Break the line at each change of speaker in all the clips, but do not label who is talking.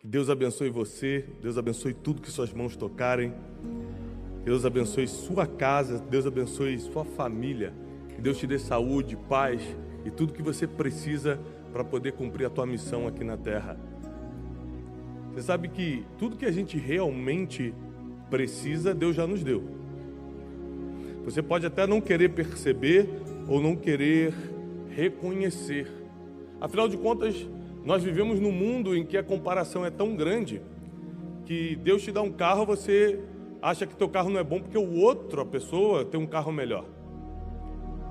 Que Deus abençoe você, Deus abençoe tudo que suas mãos tocarem. Deus abençoe sua casa, Deus abençoe sua família. Que Deus te dê saúde, paz e tudo que você precisa para poder cumprir a tua missão aqui na terra. Você sabe que tudo que a gente realmente precisa, Deus já nos deu. Você pode até não querer perceber ou não querer reconhecer. Afinal de contas, nós vivemos num mundo em que a comparação é tão grande que Deus te dá um carro, você acha que teu carro não é bom porque a pessoa tem um carro melhor.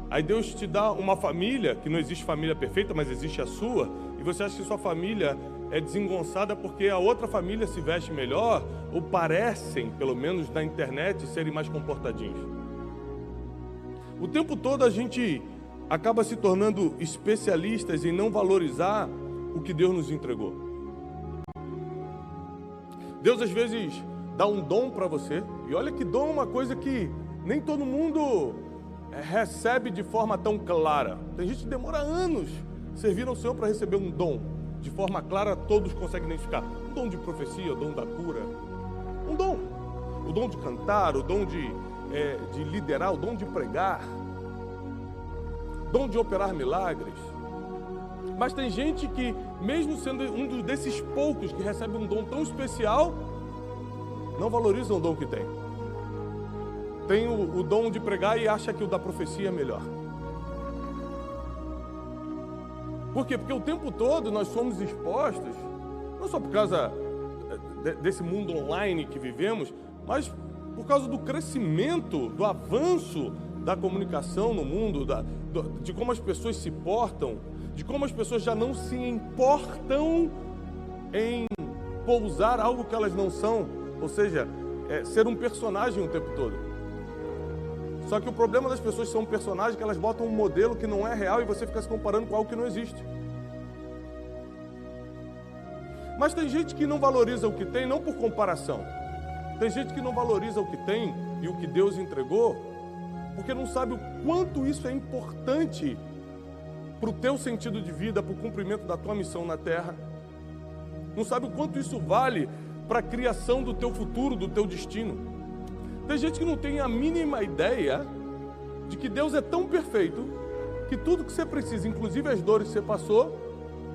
Aí Deus te dá uma família, que não existe família perfeita, mas existe a sua, e você acha que sua família é desengonçada porque a outra família se veste melhor, ou parecem, pelo menos na internet, serem mais comportadinhos. O tempo todo a gente acaba se tornando especialistas em não valorizar o que Deus nos entregou. Deus às vezes dá um dom para você, e olha que dom é uma coisa que nem todo mundo recebe de forma tão clara. Tem gente que demora anos servir ao Senhor para receber um dom. De forma clara, todos conseguem identificar. Um dom de profecia, o dom da cura. Um dom. O dom de cantar, o dom de liderar, o dom de pregar. Dom de operar milagres. Mas tem gente que, mesmo sendo um desses poucos que recebe um dom tão especial, não valoriza o dom que tem. Tem o dom de pregar e acha que o da profecia é melhor. Por quê? Porque o tempo todo nós somos expostos, não só por causa desse mundo online que vivemos, mas por causa do crescimento, do avanço da comunicação no mundo, de como as pessoas se portam, de como as pessoas já não se importam em pousar algo que elas não são, ou seja, ser um personagem o tempo todo. Só que o problema das pessoas que são um personagem é que elas botam um modelo que não é real e você fica se comparando com algo que não existe. Mas tem gente que não valoriza o que tem, não por comparação. Tem gente que não valoriza o que tem e o que Deus entregou, porque não sabe o quanto isso é importante para o teu sentido de vida, para o cumprimento da tua missão na terra. Não sabe o quanto isso vale para a criação do teu futuro, do teu destino. Tem gente que não tem a mínima ideia de que Deus é tão perfeito que tudo que você precisa, inclusive as dores que você passou,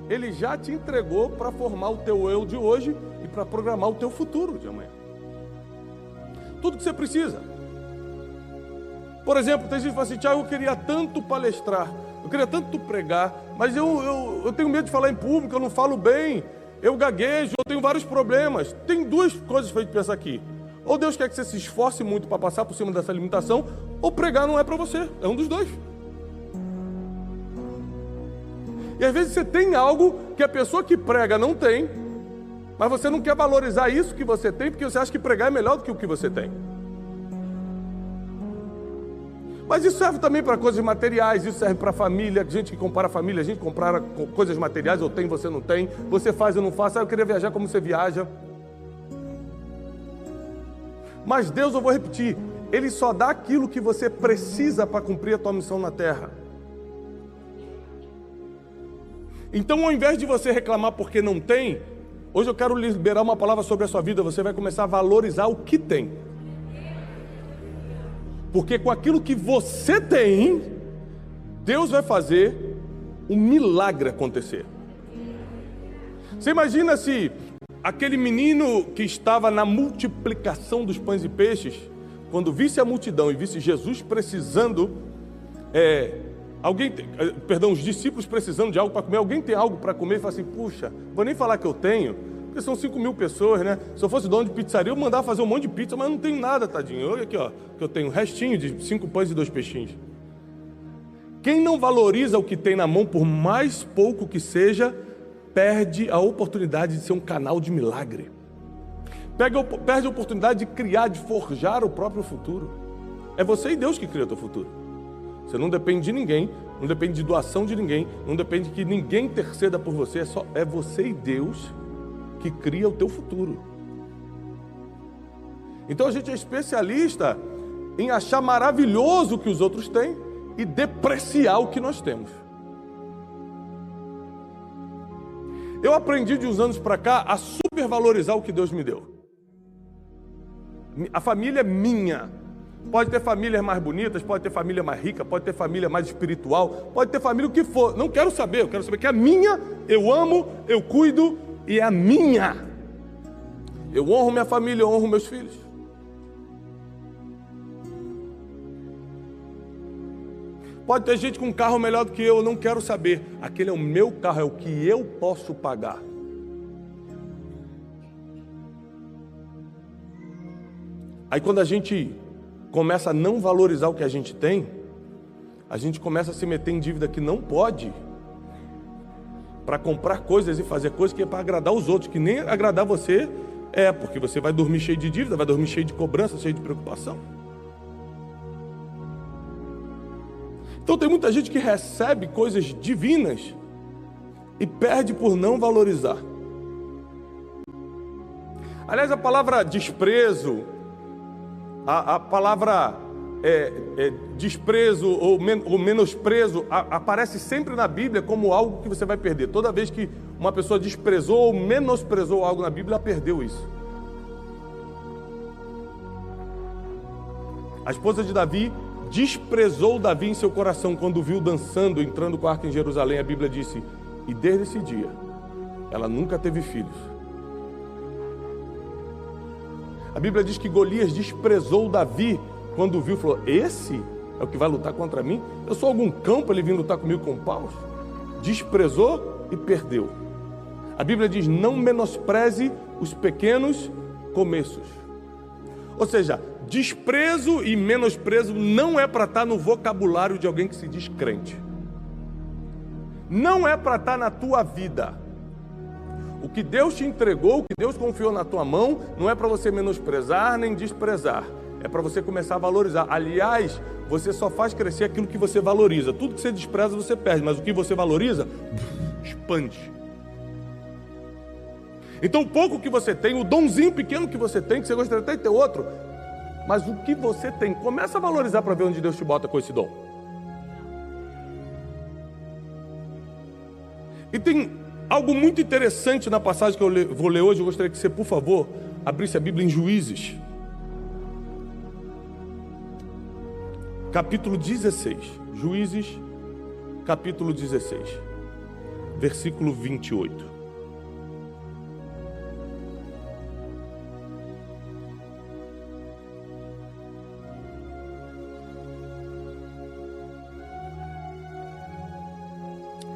Ele já te entregou para formar o teu eu de hoje e para programar o teu futuro de amanhã. Tudo que você precisa. Por exemplo, tem gente que fala assim: Tiago, eu queria tanto palestrar, eu queria tanto pregar, mas eu tenho medo de falar em público, eu não falo bem, eu gaguejo, eu tenho vários problemas. Tem duas coisas para a gente pensar aqui. Ou Deus quer que você se esforce muito para passar por cima dessa limitação, ou pregar não é para você. É um dos dois. E às vezes você tem algo que a pessoa que prega não tem, mas você não quer valorizar isso que você tem, porque você acha que pregar é melhor do que o que você tem. Mas isso serve também para coisas materiais, isso serve para a família, gente que compara a família, a gente compara coisas materiais, eu tenho, você não tem, você faz, eu não faço, eu queria viajar como você viaja. Mas Deus, eu vou repetir, Ele só dá aquilo que você precisa para cumprir a tua missão na terra. Então, ao invés de você reclamar porque não tem, hoje eu quero liberar uma palavra sobre a sua vida. Você vai começar a valorizar o que tem. Porque com aquilo que você tem, Deus vai fazer um milagre acontecer. Você imagina se aquele menino que estava na multiplicação dos pães e peixes, quando visse a multidão e visse Jesus precisando, os discípulos precisando de algo para comer, alguém tem algo para comer e fala assim: puxa, vou nem falar que eu tenho, porque são 5.000 pessoas, né? Se eu fosse dono de pizzaria, eu mandava fazer um monte de pizza, mas não tenho nada, tadinho. Olha aqui, ó, que eu tenho um restinho de 5 pães e 2 peixinhos. Quem não valoriza o que tem na mão, por mais pouco que seja, perde a oportunidade de ser um canal de milagre. Perde a oportunidade de criar, de forjar o próprio futuro. É você e Deus que cria o teu futuro. Você não depende de ninguém, não depende de doação de ninguém, não depende que ninguém interceda por você, é você e Deus que cria o teu futuro. Então a gente é especialista em achar maravilhoso o que os outros têm e depreciar o que nós temos. Eu aprendi de uns anos para cá a super supervalorizar o que Deus me deu. A família é minha. Pode ter famílias mais bonitas, pode ter família mais rica, pode ter família mais espiritual, pode ter família o que for. Não quero saber, eu quero saber que é minha, eu amo, eu cuido e é a minha. Eu honro minha família, eu honro meus filhos. Pode ter gente com um carro melhor do que eu não quero saber. Aquele é o meu carro, é o que eu posso pagar. Aí quando a gente começa a não valorizar o que a gente tem, a gente começa a se meter em dívida que não pode, para comprar coisas e fazer coisas que é para agradar os outros, que nem agradar você porque você vai dormir cheio de dívida, vai dormir cheio de cobrança, cheio de preocupação. Então tem muita gente que recebe coisas divinas e perde por não valorizar. Aliás, a palavra desprezo, a palavra desprezo ou menosprezo aparece sempre na Bíblia como algo que você vai perder. Toda vez que uma pessoa desprezou ou menosprezou algo na Bíblia, ela perdeu isso. A esposa de Davi desprezou Davi em seu coração quando viu dançando, entrando com a arca em Jerusalém. A Bíblia disse, e desde esse dia, ela nunca teve filhos. A Bíblia diz que Golias desprezou Davi quando viu, falou, esse é o que vai lutar contra mim? Eu sou algum cão para ele vir lutar comigo com paus? Desprezou e perdeu. A Bíblia diz, não menospreze os pequenos começos. Ou seja, desprezo e menosprezo não é para estar no vocabulário de alguém que se diz crente. Não é para estar na tua vida. O que Deus te entregou, o que Deus confiou na tua mão, não é para você menosprezar nem desprezar. É para você começar a valorizar. Aliás, você só faz crescer aquilo que você valoriza. Tudo que você despreza, você perde. Mas o que você valoriza, expande. Então o pouco que você tem, o donzinho pequeno que você tem, que você gostaria até de ter outro, mas o que você tem, começa a valorizar para ver onde Deus te bota com esse dom. E tem algo muito interessante na passagem que eu vou ler hoje. Eu gostaria que você, por favor, abrisse a Bíblia em Juízes, capítulo 16. Juízes, capítulo 16, versículo 28.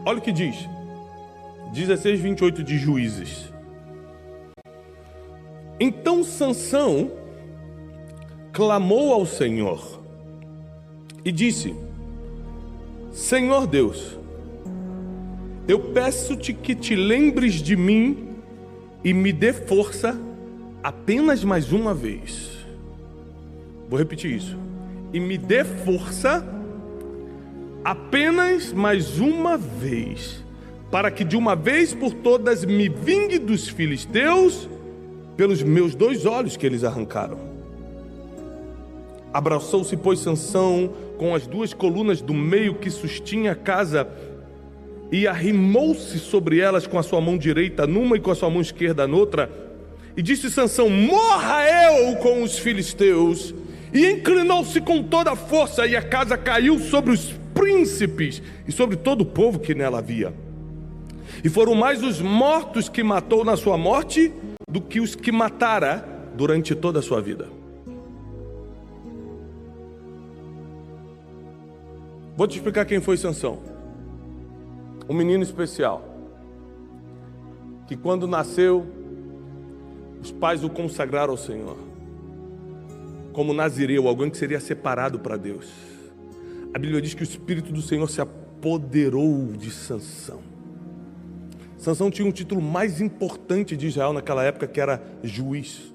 Olha o que diz, 16, 28 de Juízes. Então Sansão clamou ao Senhor e disse, Senhor Deus, eu peço-te que te lembres de mim e me dê força apenas mais uma vez. Vou repetir isso. E me dê força apenas mais uma vez, para que de uma vez por todas me vingue dos filisteus pelos meus 2 olhos que eles arrancaram. Abraçou-se, pois, Sansão com as 2 colunas do meio que sustinha a casa e arrimou-se sobre elas com a sua mão direita numa e com a sua mão esquerda noutra. E disse Sansão, morra eu com os filisteus. E inclinou-se com toda a força, e a casa caiu sobre os príncipes e sobre todo o povo que nela havia. E foram mais os mortos que matou na sua morte do que os que matara durante toda a sua vida. Vou te explicar quem foi Sansão. Um menino especial, que quando nasceu, os pais o consagraram ao Senhor como nazireu, alguém que seria separado para Deus. A Bíblia diz que o Espírito do Senhor se apoderou de Sansão. Sansão tinha um título mais importante de Israel naquela época, que era juiz.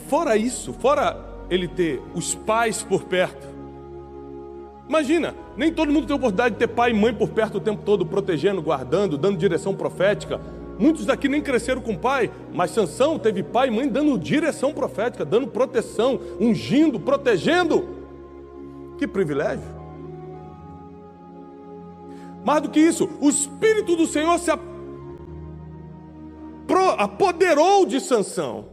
Fora isso, fora ele ter os pais por perto, imagina, nem todo mundo tem a oportunidade de ter pai e mãe por perto o tempo todo, protegendo, guardando, dando direção profética. Muitos daqui nem cresceram com pai, mas Sansão teve pai e mãe dando direção profética, dando proteção, ungindo, protegendo. Que privilégio! Mais do que isso, o Espírito do Senhor se apoderou de Sansão.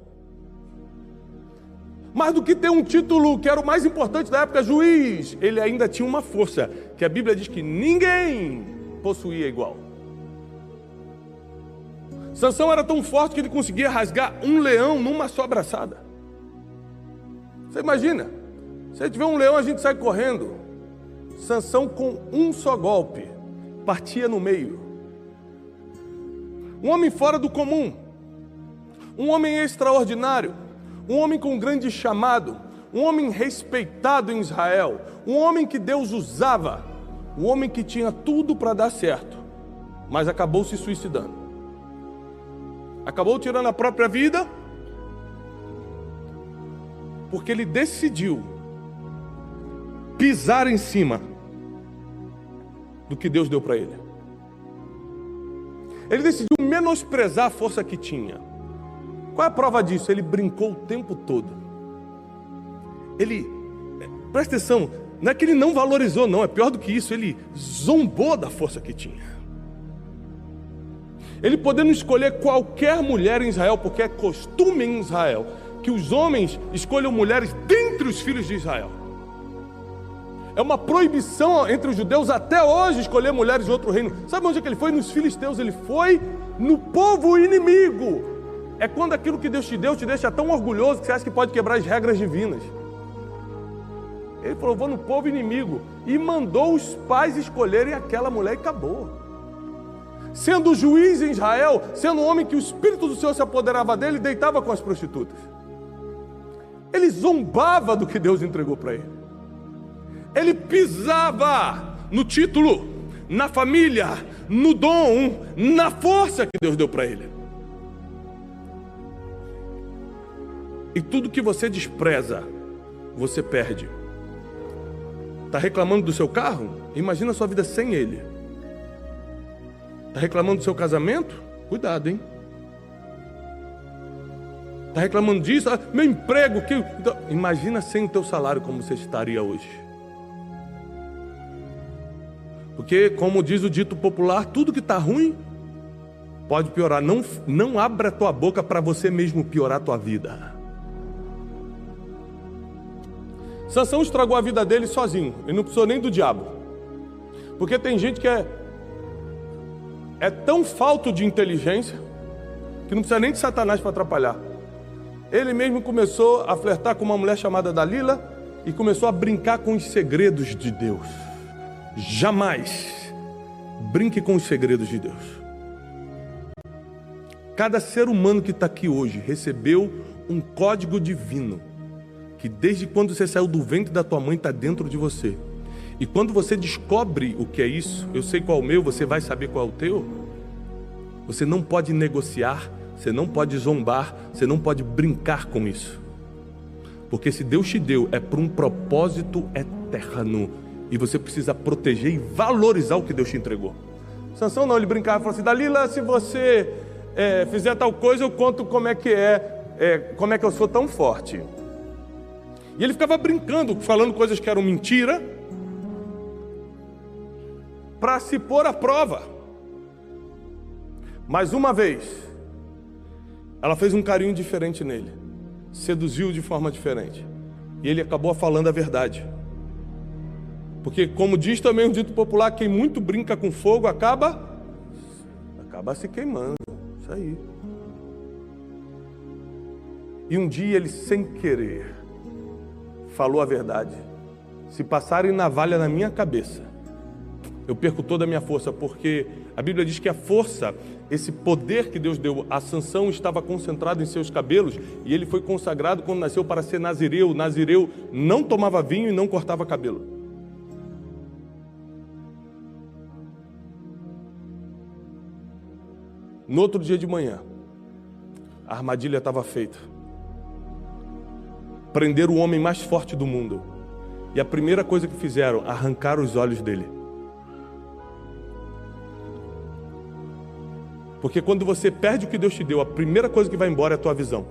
Mais do que ter um título que era o mais importante da época, juiz, ele ainda tinha uma força, que a Bíblia diz que ninguém possuía igual. Sansão era tão forte que ele conseguia rasgar um leão numa só abraçada. Você imagina? Se a gente vê um leão, a gente sai correndo. Sansão, com um só golpe, partia no meio. Um homem fora do comum, um homem extraordinário, um homem com grande chamado, um homem respeitado em Israel, um homem que Deus usava, um homem que tinha tudo para dar certo, mas acabou se suicidando. Acabou tirando a própria vida, porque ele decidiu pisar em cima do que Deus deu para ele. Ele decidiu menosprezar a força que tinha. Qual é a prova disso? Ele brincou o tempo todo. Presta atenção, não é que ele não valorizou, não, é pior do que isso, ele zombou da força que tinha. Ele podendo escolher qualquer mulher em Israel, porque é costume em Israel que os homens escolham mulheres dentre os filhos de Israel. É uma proibição entre os judeus até hoje escolher mulheres de outro reino. Sabe onde é que ele foi? Nos filisteus. Ele foi no povo inimigo. É quando aquilo que Deus te deu te deixa tão orgulhoso que você acha que pode quebrar as regras divinas. Ele falou, vou no povo inimigo. E mandou os pais escolherem aquela mulher e acabou. Sendo juiz em Israel, sendo um homem que o Espírito do Senhor se apoderava dele, deitava com as prostitutas. Ele zombava do que Deus entregou para ele. Ele pisava no título, na família, no dom, na força que Deus deu para ele. E tudo que você despreza, você perde. Está reclamando do seu carro? Imagina a sua vida sem ele. Está reclamando do seu casamento? Cuidado, hein? Está reclamando disso? Ah, meu emprego, que... Imagina sem o teu salário como você estaria hoje. Porque, como diz o dito popular, tudo que está ruim pode piorar. Não abra a tua boca para você mesmo piorar a tua vida. Sansão estragou a vida dele sozinho. Ele não precisou nem do diabo. Porque tem gente que é tão falto de inteligência que não precisa nem de Satanás para atrapalhar. Ele mesmo começou a flertar com uma mulher chamada Dalila e começou a brincar com os segredos de Deus. Jamais brinque com os segredos de Deus. Cada ser humano que está aqui hoje recebeu um código divino que desde quando você saiu do ventre da tua mãe está dentro de você. E quando você descobre o que é isso, eu sei qual é o meu, você vai saber qual é o teu. Você não pode negociar, você não pode zombar, você não pode brincar com isso. Porque se Deus te deu, é por um propósito eterno. E você precisa proteger e valorizar o que Deus te entregou. Sansão não, ele brincava e falou assim, Dalila, se você fizer tal coisa, eu conto como é que eu sou tão forte. E ele ficava brincando, falando coisas que eram mentira, para se pôr à prova. Mas uma vez, ela fez um carinho diferente nele, seduziu de forma diferente, e ele acabou falando a verdade. Porque, como diz também o dito popular, quem muito brinca com fogo acaba se queimando. Isso aí. E um dia ele, sem querer, falou a verdade. Se passarem navalha na minha cabeça, eu perco toda a minha força, porque a Bíblia diz que a força, esse poder que Deus deu a Sansão estava concentrado em seus cabelos, e ele foi consagrado quando nasceu para ser nazireu. Nazireu não tomava vinho e não cortava cabelo. No outro dia de manhã, a armadilha estava feita. Prenderam o homem mais forte do mundo. E a primeira coisa que fizeram, arrancaram os olhos dele. Porque quando você perde o que Deus te deu, a primeira coisa que vai embora é a tua visão.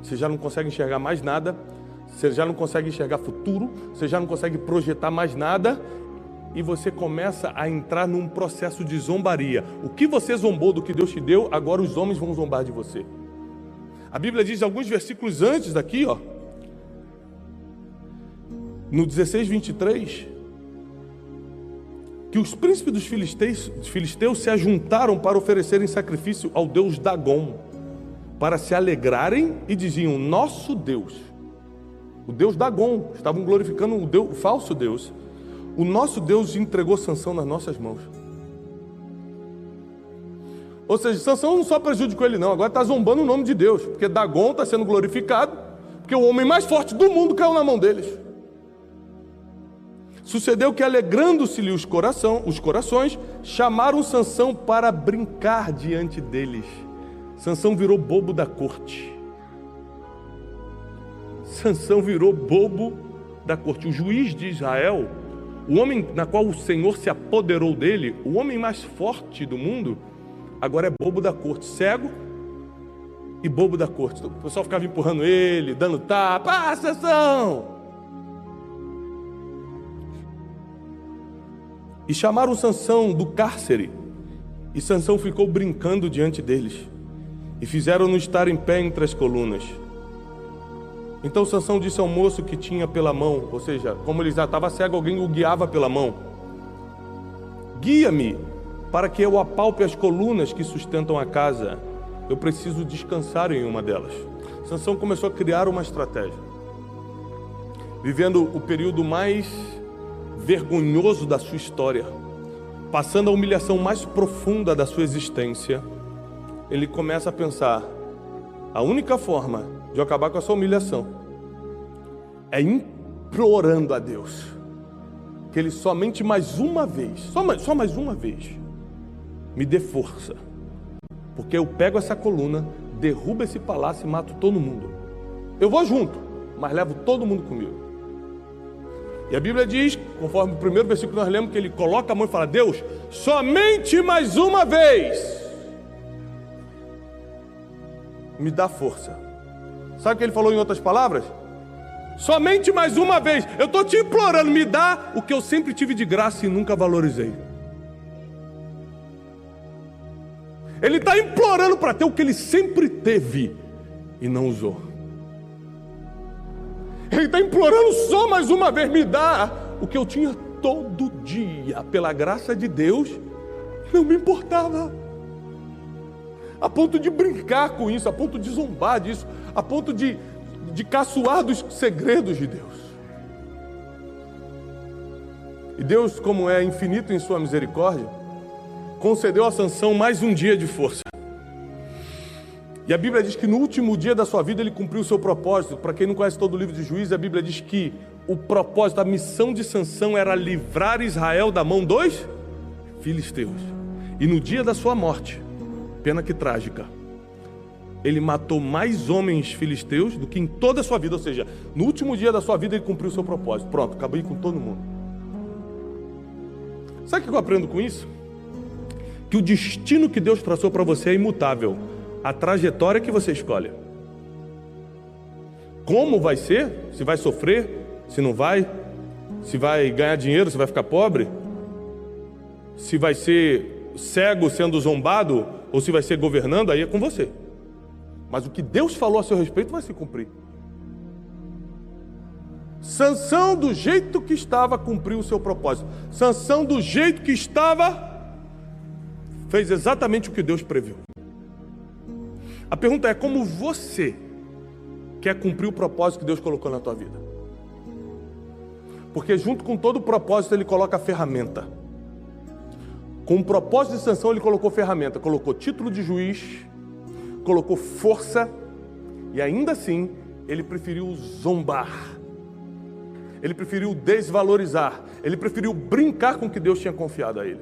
Você já não consegue enxergar mais nada, você já não consegue enxergar futuro, você já não consegue projetar mais nada, e você começa a entrar num processo de zombaria. O que você zombou do que Deus te deu, agora os homens vão zombar de você. A Bíblia diz alguns versículos antes daqui, no 16:23, que os príncipes dos filisteus se ajuntaram para oferecerem sacrifício ao deus Dagom, para se alegrarem, e diziam: nosso Deus, o deus Dagom, estavam glorificando o falso Deus, o nosso Deus entregou Sansão nas nossas mãos. Ou seja, Sansão não só prejudicou ele não, agora está zombando o nome de Deus, porque Dagom está sendo glorificado, porque o homem mais forte do mundo caiu na mão deles. Sucedeu que, alegrando-se-lhe os corações, chamaram Sansão para brincar diante deles. Sansão virou bobo da corte. Sansão virou bobo da corte. O juiz de Israel, o homem na qual o Senhor se apoderou dele, o homem mais forte do mundo, agora é bobo da corte, cego e bobo da corte. O pessoal ficava empurrando ele, dando tapa. Sansão! E chamaram Sansão do cárcere, e Sansão ficou brincando diante deles, e fizeram-no estar em pé entre as colunas. Então Sansão disse ao moço que tinha pela mão, ou seja, como ele já estava cego, alguém o guiava pela mão: guia-me, para que eu apalpe as colunas que sustentam a casa. Eu preciso descansar em uma delas. Sansão começou a criar uma estratégia. Vivendo o período mais vergonhoso da sua história, passando a humilhação mais profunda da sua existência, ele começa a pensar: a única forma de eu acabar com essa humilhação é implorando a Deus que Ele somente mais uma vez, só mais uma vez, me dê força, porque eu pego essa coluna, derrubo esse palácio e mato todo mundo. Eu vou junto, mas levo todo mundo comigo. E a Bíblia diz, conforme o primeiro versículo que nós lemos, que ele coloca a mão e fala: Deus, somente mais uma vez me dá força. Sabe o que ele falou em outras palavras? Somente mais uma vez, eu estou te implorando, me dá o que eu sempre tive de graça e nunca valorizei. Ele está implorando para ter o que ele sempre teve e não usou. Ele está implorando só mais uma vez: me dá o que eu tinha todo dia, pela graça de Deus, não me importava. A ponto de brincar com isso, a ponto de zombar disso, a ponto de caçoar dos segredos de Deus. E Deus, como é infinito em sua misericórdia, concedeu a Sansão mais um dia de força. E a Bíblia diz que no último dia da sua vida ele cumpriu o seu propósito. Para quem não conhece todo o livro de Juízes, a Bíblia diz que o propósito, a missão de Sansão era livrar Israel da mão dos filisteus. E no dia da sua morte, pena que trágica, ele matou mais homens filisteus do que em toda a sua vida. Ou seja, no último dia da sua vida ele cumpriu o seu propósito. Pronto, acabei com todo mundo. Sabe o que eu aprendo com isso? Que o destino que Deus traçou para você é imutável. A trajetória que você escolhe. Como vai ser? Se vai sofrer? Se não vai? Se vai ganhar dinheiro? Se vai ficar pobre? Se vai ser cego sendo zombado? Ou se vai ser governando? Aí é com você. Mas o que Deus falou a seu respeito vai se cumprir. Sansão, do jeito que estava, cumpriu o seu propósito. Sansão, do jeito que estava, fez exatamente o que Deus previu. A pergunta é: como você quer cumprir o propósito que Deus colocou na tua vida? Porque junto com todo o propósito ele coloca a ferramenta. Com o propósito de Sansão ele colocou ferramenta, colocou título de juiz, colocou força, e ainda assim ele preferiu zombar. Ele preferiu desvalorizar, ele preferiu brincar com o que Deus tinha confiado a ele.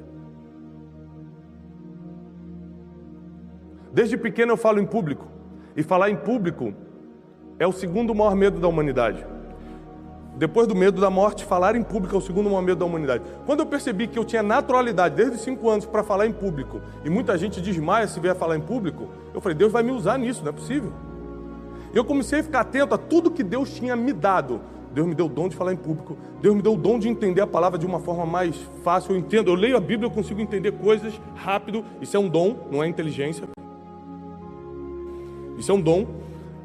Desde pequeno eu falo em público, e falar em público é o segundo maior medo da humanidade. Depois do medo da morte, falar em público é o segundo maior medo da humanidade. Quando eu percebi que eu tinha naturalidade desde os 5 anos para falar em público, e muita gente desmaia se vier falar em público, eu falei: Deus vai me usar nisso, não é possível. Eu comecei a ficar atento a tudo que Deus tinha me dado. Deus me deu o dom de falar em público. Deus me deu o dom de entender a palavra de uma forma mais fácil. Eu entendo, eu leio a Bíblia, eu consigo entender coisas rápido. Isso é um dom, não é inteligência. Isso é um dom.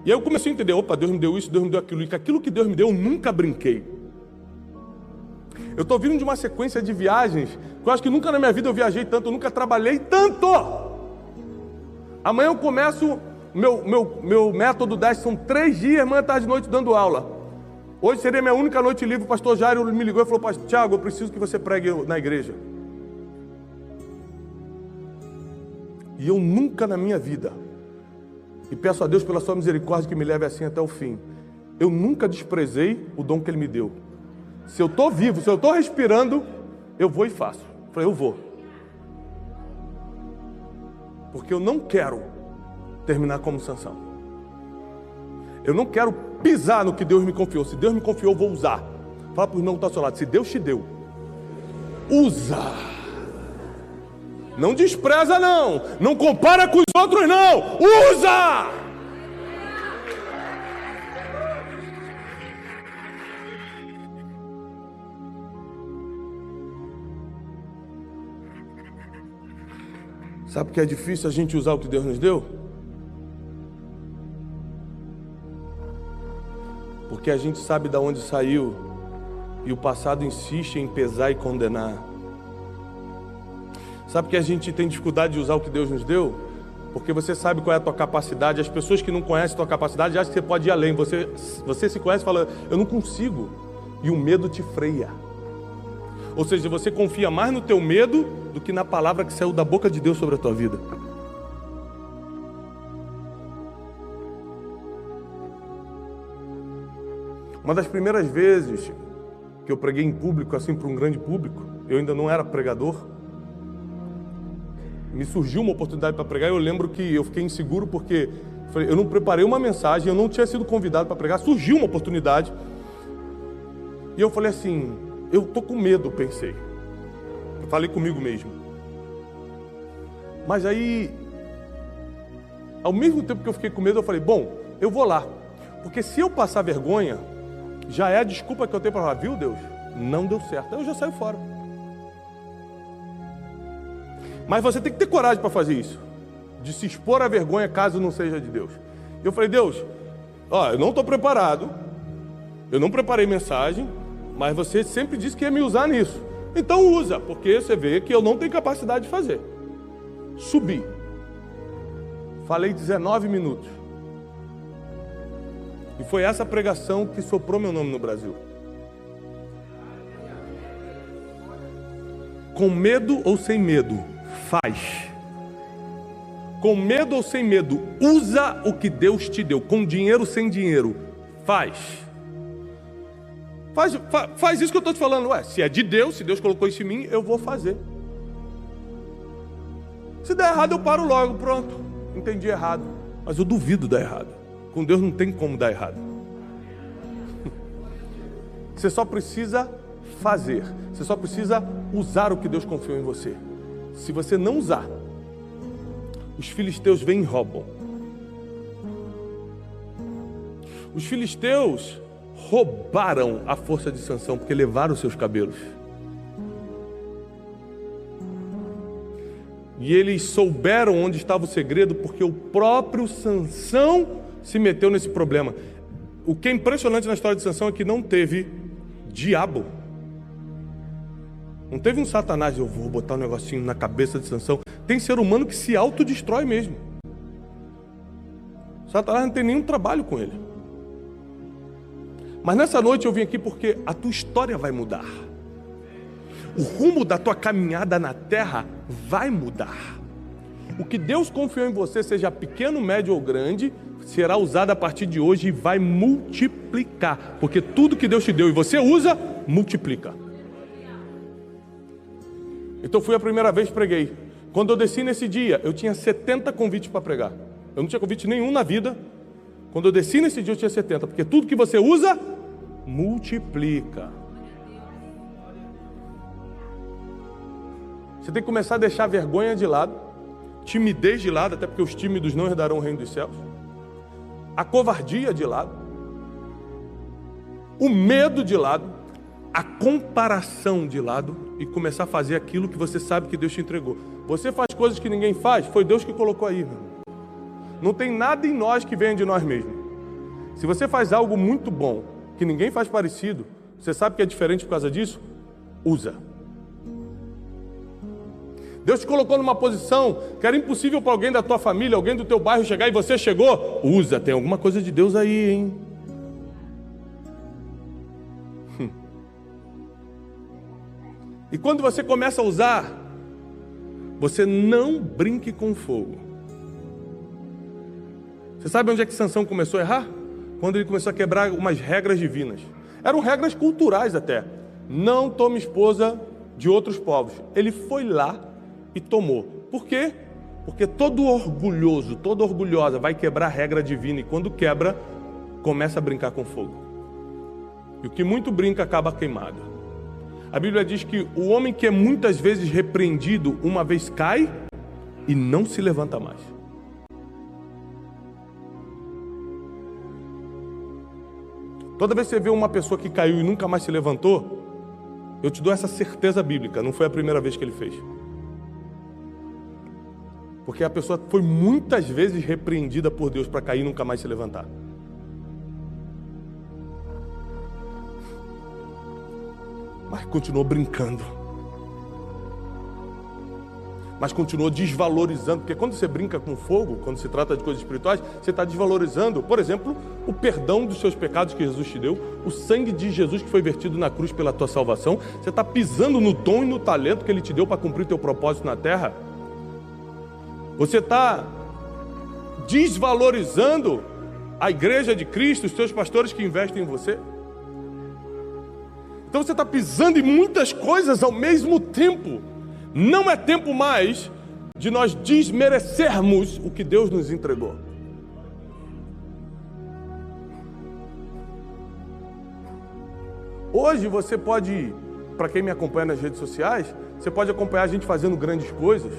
E aí eu comecei a entender, opa, Deus me deu isso, Deus me deu aquilo. E que aquilo que Deus me deu, eu nunca brinquei. Eu estou vindo de uma sequência de viagens, que eu acho que nunca na minha vida eu viajei tanto, eu nunca trabalhei tanto. Amanhã eu começo, meu método 10 são 3 dias, manhã, tarde e noite, dando aula. Hoje seria minha única noite livre. O pastor Jairo me ligou e falou, pastor Tiago, eu preciso que você pregue na igreja. E eu nunca na minha vida, e peço a Deus pela sua misericórdia que me leve assim até o fim, eu nunca desprezei o dom que Ele me deu. Se eu estou vivo, se eu estou respirando, eu vou e faço. Eu falei, eu vou. Porque eu não quero terminar como Sansão. Eu não quero pisar no que Deus me confiou. Se Deus me confiou, eu vou usar. Fala para o irmão que está ao seu lado, se Deus te deu, usa. Não despreza não. Não compara com os outros não. Usa! Sabe por que é difícil a gente usar o que Deus nos deu? Porque a gente sabe de onde saiu e o passado insiste em pesar e condenar. Sabe por que a gente tem dificuldade de usar o que Deus nos deu? Porque você sabe qual é a tua capacidade. As pessoas que não conhecem a tua capacidade acham que você pode ir além. Você se conhece e fala, eu não consigo. E o medo te freia. Ou seja, você confia mais no teu medo do que na palavra que saiu da boca de Deus sobre a tua vida. Uma das primeiras vezes que eu preguei em público, assim, para um grande público, eu ainda não era pregador, me surgiu uma oportunidade para pregar, e eu lembro que eu fiquei inseguro porque eu não preparei uma mensagem, eu não tinha sido convidado para pregar, surgiu uma oportunidade, e eu falei assim, eu tô com medo, pensei. Eu falei comigo mesmo. Mas aí, ao mesmo tempo que eu fiquei com medo, eu falei, bom, eu vou lá. Porque se eu passar vergonha, já é a desculpa que eu tenho para falar, viu Deus? Não deu certo. Aí eu já saio fora. Mas você tem que ter coragem para fazer isso. De se expor à vergonha caso não seja de Deus. Eu falei, Deus, ó, eu não estou preparado. Eu não preparei mensagem. Mas você sempre disse que ia me usar nisso. Então usa, porque você vê que eu não tenho capacidade de fazer. Subi. Falei 19 minutos. E foi essa pregação que soprou meu nome no Brasil. Com medo ou sem medo, faz. Com medo ou sem medo, usa o que Deus te deu. Com dinheiro ou sem dinheiro, faz. Faz isso que eu estou te falando. Ué, se é de Deus, se Deus colocou isso em mim, eu vou fazer. Se der errado, eu paro logo, pronto. Entendi errado. Mas eu duvido dar errado. Com Deus não tem como dar errado. Você só precisa fazer. Você só precisa usar o que Deus confiou em você. Se você não usar, os filisteus vêm e roubam. Os filisteus roubaram a força de Sansão, porque levaram os seus cabelos. E eles souberam onde estava o segredo, porque o próprio Sansão se meteu nesse problema. O que é impressionante na história de Sansão é que não teve diabo. Não teve um satanás, eu vou botar um negocinho na cabeça de Sansão. Tem ser humano que se autodestrói mesmo. Satanás não tem nenhum trabalho com ele. Mas nessa noite eu vim aqui porque a tua história vai mudar. O rumo da tua caminhada na terra vai mudar. O que Deus confiou em você, seja pequeno, médio ou grande, será usado a partir de hoje e vai multiplicar. Porque tudo que Deus te deu e você usa, multiplica. Então fui a primeira vez que preguei. Quando eu desci nesse dia, eu tinha 70 convites para pregar. Eu não tinha convite nenhum na vida. Quando eu desci nesse dia, eu tinha 70. Porque tudo que você usa, multiplica. Você tem que começar a deixar a vergonha de lado, timidez de lado, até porque os tímidos não herdarão o reino dos céus. A covardia de lado. o medo de lado, a comparação de lado e começar a fazer aquilo que você sabe que Deus te entregou. Você faz coisas que ninguém faz, foi Deus que colocou aí, meu irmão. Não tem nada em nós que venha de nós mesmos. Se você faz algo muito bom, que ninguém faz parecido, você sabe que é diferente por causa disso? Usa. Deus te colocou numa posição que era impossível para alguém da tua família, alguém do teu bairro chegar e você chegou. Usa, tem alguma coisa de Deus aí, hein? E quando você começa a usar, você não brinque com fogo. Você sabe onde é que Sansão começou a errar? Quando ele começou a quebrar umas regras divinas. Eram regras culturais até. Não tome esposa de outros povos. Ele foi lá e tomou. Por quê? Porque todo orgulhoso, toda orgulhosa vai quebrar a regra divina. E quando quebra, começa a brincar com fogo. E o que muito brinca acaba queimado. A Bíblia diz que o homem que é muitas vezes repreendido, uma vez cai e não se levanta mais. Toda vez que você vê uma pessoa que caiu e nunca mais se levantou, eu te dou essa certeza bíblica, não foi a primeira vez que ele fez. Porque a pessoa foi muitas vezes repreendida por Deus para cair e nunca mais se levantar. Mas continuou brincando. Mas continuou desvalorizando. Porque quando você brinca com fogo, quando se trata de coisas espirituais, você está desvalorizando, por exemplo, o perdão dos seus pecados que Jesus te deu, o sangue de Jesus que foi vertido na cruz pela tua salvação. Você está pisando no dom e no talento que Ele te deu para cumprir teu propósito na terra. Você está desvalorizando a igreja de Cristo, os teus pastores que investem em você. Então você está pisando em muitas coisas ao mesmo tempo. Não é tempo mais de nós desmerecermos o que Deus nos entregou. Hoje você pode, para quem me acompanha nas redes sociais, você pode acompanhar a gente fazendo grandes coisas.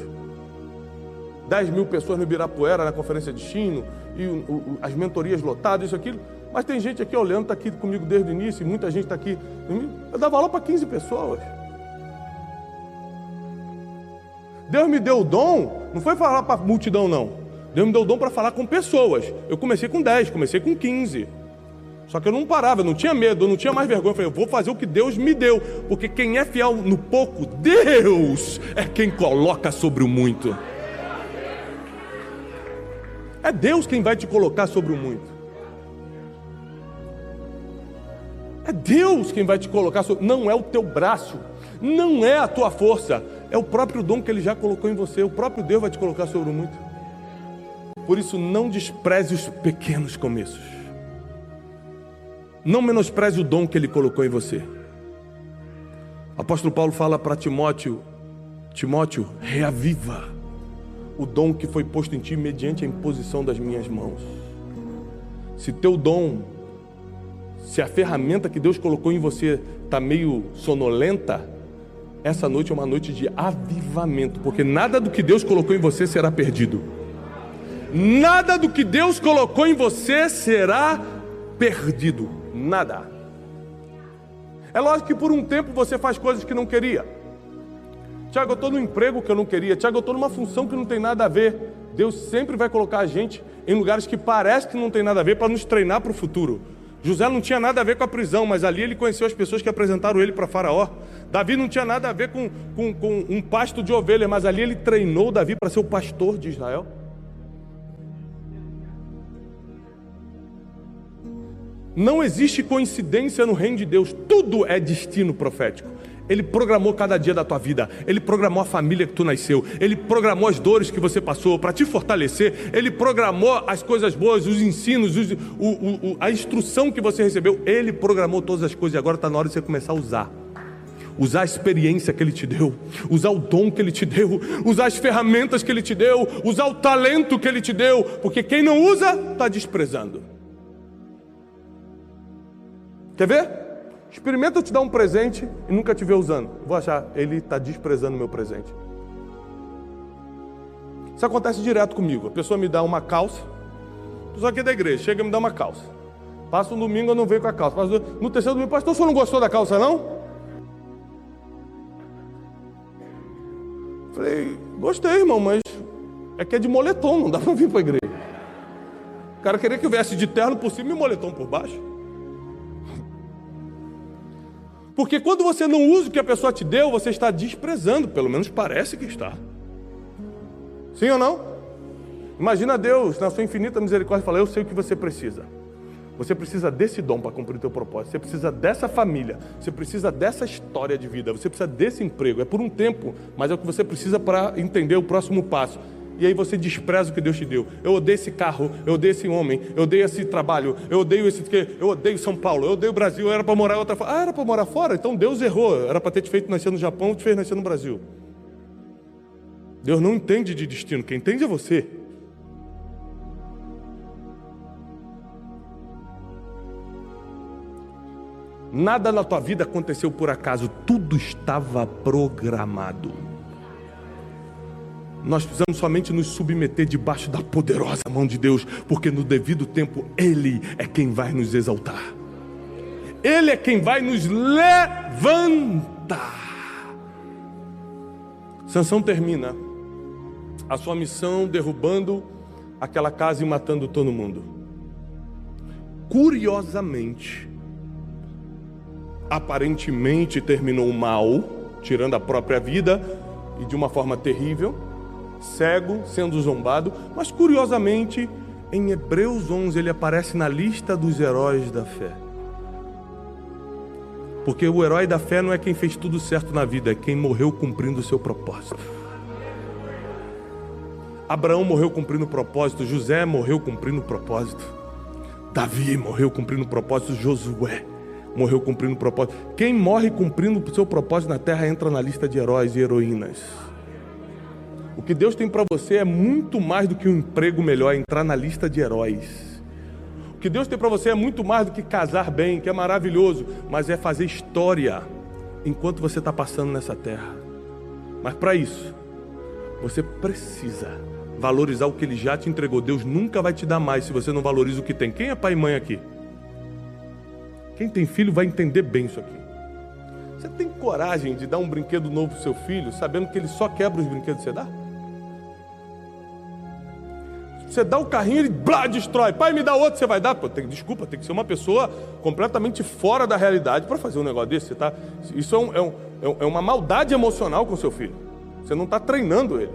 10 mil pessoas no Ibirapuera, na Conferência de Destino, e as mentorias lotadas, isso, aquilo. Mas tem gente aqui, o Leandro está aqui comigo desde o início, e muita gente está aqui. Eu dava aula para 15 pessoas. Deus me deu o dom, não foi falar para a multidão, não. Deus me deu o dom para falar com pessoas. Eu comecei com 10, comecei com 15. Só que eu não parava, eu não tinha medo, eu não tinha mais vergonha. Eu falei, eu vou fazer o que Deus me deu. Porque quem é fiel no pouco, Deus é quem coloca sobre o muito. É Deus quem vai te colocar sobre o muito. É Deus quem vai te colocar sobre... Não é o teu braço, não é a tua força, é o próprio dom que Ele já colocou em você. O próprio Deus vai te colocar sobre o muito. Por isso, não despreze os pequenos começos. Não menospreze o dom que Ele colocou em você. O apóstolo Paulo fala para Timóteo: Timóteo, reaviva o dom que foi posto em ti mediante a imposição das minhas mãos. Se teu dom, se a ferramenta que Deus colocou em você está meio sonolenta, essa noite é uma noite de avivamento, porque nada do que Deus colocou em você será perdido. Nada do que Deus colocou em você será perdido. Nada. É lógico que por um tempo você faz coisas que não queria. Tiago, eu estou no emprego que eu não queria. Tiago, eu estou numa função que não tem nada a ver. Deus sempre vai colocar a gente em lugares que parece que não tem nada a ver para nos treinar para o futuro. José não tinha nada a ver com a prisão, mas ali ele conheceu as pessoas que apresentaram ele para Faraó. Davi não tinha nada a ver com um pasto de ovelhas, mas ali ele treinou Davi para ser o pastor de Israel. Não existe coincidência no reino de Deus. Tudo é destino profético. Ele programou cada dia da tua vida. Ele programou a família que tu nasceu. Ele programou as dores que você passou para te fortalecer. Ele programou as coisas boas, os ensinos, a instrução que você recebeu. Ele programou todas as coisas e agora está na hora de você começar a usar. Usar a experiência que Ele te deu, usar o dom que Ele te deu, usar as ferramentas que Ele te deu, usar o talento que Ele te deu, porque quem não usa está desprezando. Quer ver? Experimenta eu te dar um presente e nunca te ver usando. Vou achar, ele está desprezando o meu presente. Isso acontece direto comigo. A pessoa me dá uma calça, a pessoa aqui da igreja chega e me dá uma calça. Passa um domingo, eu não venho com a calça. No terceiro domingo, pastor, o senhor não gostou da calça, não? Falei, gostei, irmão, mas é que é de moletom, não dá para vir para a igreja. O cara queria que eu viesse de terno por cima e moletom por baixo. Porque quando você não usa o que a pessoa te deu, você está desprezando, pelo menos parece que está. Sim ou não? Imagina Deus, na sua infinita misericórdia, falar, eu sei o que você precisa. Você precisa desse dom para cumprir o teu propósito. Você precisa dessa família. Você precisa dessa história de vida. Você precisa desse emprego. É por um tempo, mas é o que você precisa para entender o próximo passo. E aí você despreza o que Deus te deu. Eu odeio esse carro, eu odeio esse homem, eu odeio esse trabalho, eu odeio eu odeio São Paulo, eu odeio o Brasil, era para morar em outra fora. Ah, era para morar fora? Então Deus errou. Era para ter te feito nascer no Japão, te fez nascer no Brasil. Deus não entende de destino, quem entende é você. Nada na tua vida aconteceu por acaso, tudo estava programado. Nós precisamos somente nos submeter debaixo da poderosa mão de Deus, porque no devido tempo Ele é quem vai nos exaltar. Ele é quem vai nos levantar. Sansão termina a sua missão derrubando aquela casa e matando todo mundo. Curiosamente, aparentemente terminou mal, tirando a própria vida e de uma forma terrível, cego, sendo zombado, mas curiosamente em Hebreus 11 ele aparece na lista dos heróis da fé. Porque o herói da fé não é quem fez tudo certo na vida, é quem morreu cumprindo o seu propósito. Abraão morreu cumprindo o propósito, José morreu cumprindo o propósito, Davi morreu cumprindo o propósito, Josué morreu cumprindo o propósito. Quem morre cumprindo o seu propósito na terra entra na lista de heróis e heroínas. O que Deus tem para você é muito mais do que um emprego melhor, é entrar na lista de heróis. O que Deus tem para você é muito mais do que casar bem, que é maravilhoso, mas é fazer história enquanto você está passando nessa terra. Mas para isso, você precisa valorizar o que Ele já te entregou. Deus nunca vai te dar mais se você não valoriza o que tem. Quem é pai e mãe aqui? Quem tem filho vai entender bem isso aqui. Você tem coragem de dar um brinquedo novo para o seu filho, sabendo que ele só quebra os brinquedos que você dá? Você dá o carrinho e ele destrói. Pai, me dá outro, você vai dar? Pô, desculpa, tem que ser uma pessoa completamente fora da realidade para fazer um negócio desse. Isso é uma maldade emocional com o seu filho. Você não está treinando ele.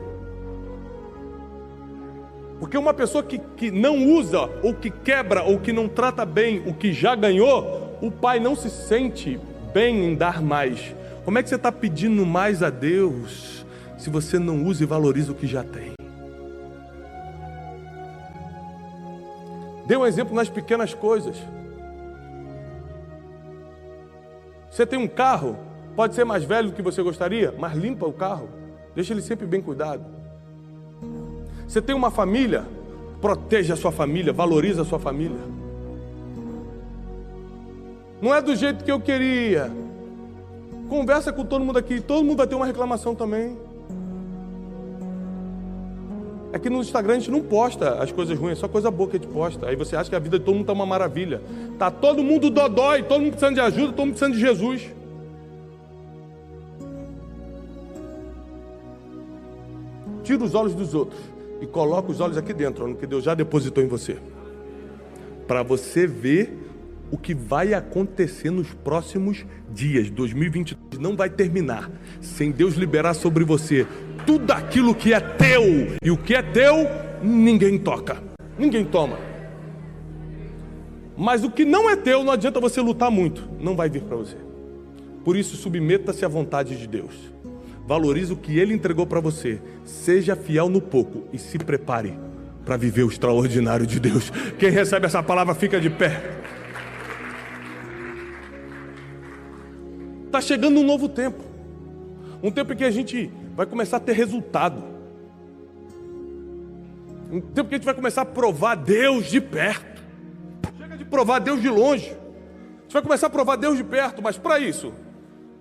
Porque uma pessoa que não usa, ou que quebra, ou que não trata bem o que já ganhou, o pai não se sente bem em dar mais. Como é que você está pedindo mais a Deus se você não usa e valoriza o que já tem? Dê um exemplo nas pequenas coisas. Você tem um carro, pode ser mais velho do que você gostaria, mas limpa o carro, deixa ele sempre bem cuidado. Você tem uma família, proteja a sua família, valoriza a sua família. Não é do jeito que eu queria. Conversa com todo mundo aqui, todo mundo vai ter uma reclamação também. É que no Instagram a gente não posta as coisas ruins, é só coisa boa que a gente posta. Aí você acha que a vida de todo mundo está uma maravilha. Tá todo mundo dodói, todo mundo precisando de ajuda, todo mundo precisando de Jesus. Tira os olhos dos outros e coloca os olhos aqui dentro, no que Deus já depositou em você. Para você ver o que vai acontecer nos próximos dias. 2022 não vai terminar sem Deus liberar sobre você tudo aquilo que é teu. E o que é teu, ninguém toca, ninguém toma. Mas o que não é teu, não adianta você lutar muito, não vai vir para você. Por isso, submeta-se à vontade de Deus. Valorize o que Ele entregou para você. Seja fiel no pouco e se prepare para viver o extraordinário de Deus. Quem recebe essa palavra fica de pé. Está chegando um novo tempo. Um tempo em que a gente vai começar a ter resultado. Um tempo que a gente vai começar a provar Deus de perto. Chega de provar Deus de longe. A gente vai começar a provar Deus de perto, mas para isso,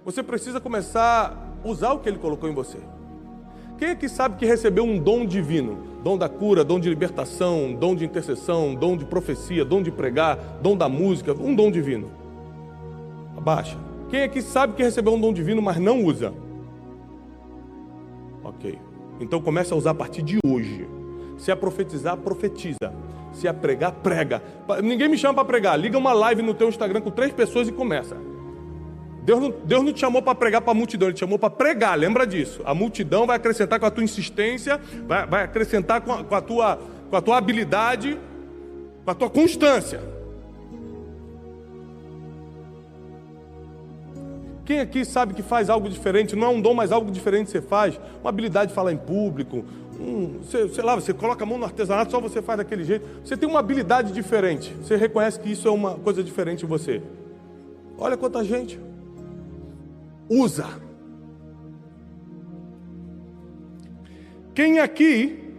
você precisa começar a usar o que Ele colocou em você. Quem é que sabe que recebeu um dom divino? dom da cura, dom de libertação, dom de intercessão, dom de profecia, dom de pregar, dom da música, um dom divino. Abaixa. Quem aqui sabe que recebeu um dom divino, mas não usa? Ok. Então comece a usar a partir de hoje. Se é profetizar, profetiza. Se é pregar, prega. Ninguém me chama para pregar. Liga uma live no teu Instagram com 3 pessoas e começa. Deus não te chamou para pregar para a multidão, Ele te chamou para pregar, lembra disso. A multidão vai acrescentar com a tua insistência, vai acrescentar com a tua habilidade, com a tua constância. Quem aqui sabe que faz algo diferente? Não é um dom, mas algo diferente você faz. Uma habilidade de falar em público, sei lá, você coloca a mão no artesanato, só você faz daquele jeito. Você tem uma habilidade diferente, você reconhece que isso é uma coisa diferente em você. Olha quanta gente usa. Quem aqui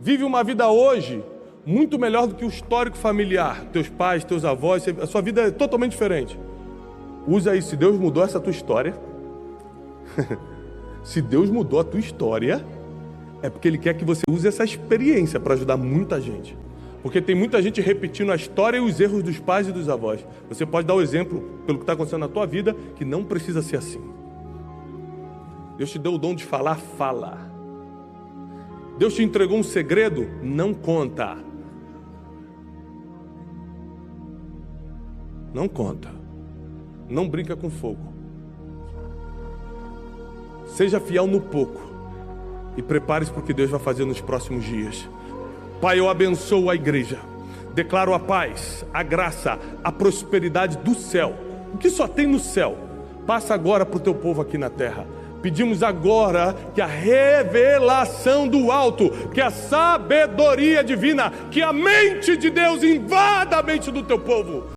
vive uma vida hoje muito melhor do que o histórico familiar? Teus pais, teus avós, a sua vida é totalmente diferente. Usa isso. Se Deus mudou essa tua história, se Deus mudou a tua história, é porque Ele quer que você use essa experiência para ajudar muita gente. Porque tem muita gente repetindo a história e os erros dos pais e dos avós. Você pode dar o exemplo, pelo que está acontecendo na tua vida, que não precisa ser assim. Deus te deu o dom de falar, fala. Deus te entregou um segredo, não conta. Não conta. Não brinca com fogo. Seja fiel no pouco e prepare-se para o que Deus vai fazer nos próximos dias. Pai, eu abençoo a igreja, declaro a paz, a graça, a prosperidade do céu, o que só tem no céu, passa agora para o teu povo aqui na terra. Pedimos agora que a revelação do alto, que a sabedoria divina, que a mente de Deus invada a mente do teu povo.